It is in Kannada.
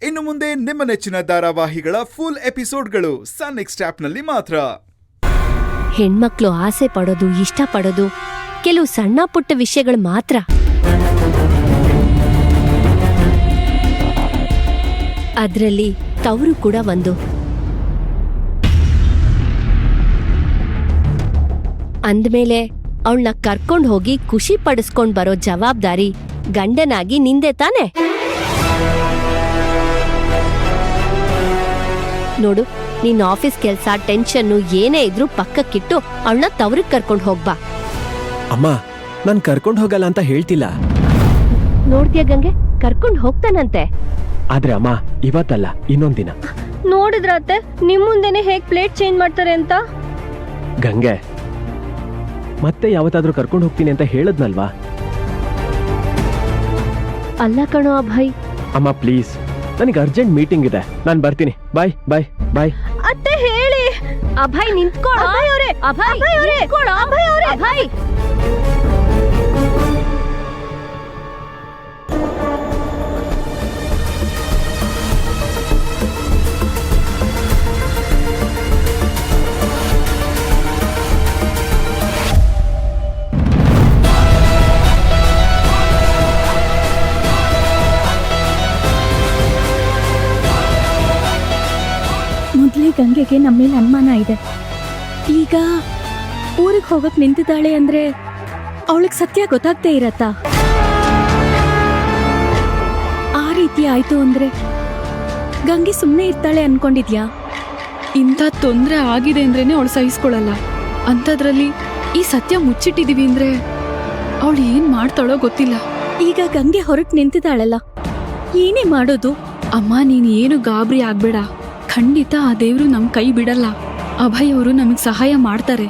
ಇನ್ನು ಮುಂದೆ ನಿಮ್ಮ ನೆಚ್ಚಿನ ಧಾರಾವಾಹಿಗಳ ಫುಲ್ ಎಪಿಸೋಡ್ಗಳು ಸನ್ ನೆಕ್ಸ್ಟ್ ಆಪ್ನಲ್ಲಿ ಮಾತ್ರ. ಹೆಣ್ಮಕ್ಳು ಆಸೆ ಪಡೋದು, ಇಷ್ಟಪಡೋದು ಕೆಲವು ಸಣ್ಣ ಪುಟ್ಟ ವಿಷಯಗಳು ಮಾತ್ರ. ಅದ್ರಲ್ಲಿ ತವರು ಕೂಡ ಒಂದು. ಅಂದ್ಮೇಲೆ ಅವಳನ್ನ ಕರ್ಕೊಂಡ್ ಹೋಗಿ ಖುಷಿ ಪಡಿಸ್ಕೊಂಡ್ ಬರೋ ಜವಾಬ್ದಾರಿ ಗಂಡನಾಗಿ ನಿಂದೆ ತಾನೆ? ನೋಡು, ನಿನ್ ಆಫೀಸ್ ಕೆಲ್ಸ, ಟೆನ್ಷನ್ನು ಏನೇ ಇದ್ರೂ ಪಕ್ಕಕ್ಕಿಟ್ಟು ಅವಳನ್ನ ತವ್ರಿಗೆ ಕರ್ಕೊಂಡ್ ಹೋಗ್ಬಾ. ಅಮ್ಮ, ನಾನ್ ಕರ್ಕೊಂಡ್ ಹೋಗಲ್ಲ ಅಂತ ಹೇಳ್ತಿಲ್ಲ. ನೋಡ್ತೀಯ ಗಂಗೆ, ಕರ್ಕೊಂಡ್ ಹೋಗ್ತಾನಂತೆ. ಆದ್ರೆ ಅಮ್ಮ, ಇವತ್ತಲ್ಲ, ಇನ್ನೊಂದಿನ. ನೋಡಿದ್ರತ್ತೆ ನಿಮ್ ಮುಂದೆನೆ ಹೇಗ್ ಪ್ಲೇಟ್ ಚೇಂಜ್ ಮಾಡ್ತಾರೆ ಅಂತ. ಗಂಗೆ, ಮತ್ತೆ ಯಾವತ್ತಾದ್ರೂ ಕರ್ಕೊಂಡ್ ಹೋಗ್ತೀನಿ ಅಂತ ಹೇಳದ್ನಲ್ವಾ? ಅಲ್ಲ ಕಣೋ ಅಭಯ್. ಅಮ್ಮ ಪ್ಲೀಸ್, ನನಗೆ ಅರ್ಜೆಂಟ್ ಮೀಟಿಂಗ್ ಇದೆ, ನಾನ್ ಬರ್ತೀನಿ. ಬಾಯ್ ಬಾಯ್ ಬಾಯ್. ಅತ್ತೆ ಹೇಳಿ. ಅಭಯ್ ನಿಂತ್ಕೊಳ್ಳೋ. ಅಭಯ್ ಅವರೇ, ಅಭಯ್ ನಿಂತ್ಕೊಳ್ಳೋ. ಅಭಯ್ ಅವರೇ. ಅಭಯ್ ಮೊದ್ಲೇ ಗಂಗೆಗೆ ನಮ್ಮೇಲೆ ಅನುಮಾನ ಇದೆ. ಈಗ ಊರಿಗೆ ಹೋಗಕ್ ನಿಂತಿದ್ದಾಳೆ ಅಂದ್ರೆ ಅವಳಿಗೆ ಸತ್ಯ ಗೊತ್ತಾಗ್ತೇ ಇರತ್ತಾ? ಆ ರೀತಿ ಆಯ್ತು ಅಂದ್ರೆ ಗಂಗೆ ಸುಮ್ಮನೆ ಇರ್ತಾಳೆ ಅನ್ಕೊಂಡಿದ್ಯಾ? ಇಂಥ ತೊಂದರೆ ಆಗಿದೆ ಅಂದ್ರೇನೆ ಅವಳು ಸಹಿಸ್ಕೊಳ್ಳಲ್ಲ. ಅಂಥದ್ರಲ್ಲಿ ಈ ಸತ್ಯ ಮುಚ್ಚಿಟ್ಟಿದೀವಿ ಅಂದ್ರೆ ಅವಳು ಏನ್ ಮಾಡ್ತಾಳೋ ಗೊತ್ತಿಲ್ಲ. ಈಗ ಗಂಗೆ ಹೊರಟು ನಿಂತಿದ್ದಾಳಲ್ಲ, ಏನೇ ಮಾಡೋದು? ಅಮ್ಮ, ನೀನ್ ಏನು ಗಾಬರಿ ಆಗ್ಬೇಡ. ಖಂಡಿತ ಆ ದೇವ್ರು ನಮ್ ಕೈ ಬಿಡಲ್ಲ. ಅಭಯ್ ಅವರು ನಮಗ್ ಸಹಾಯ ಮಾಡ್ತಾರೆ.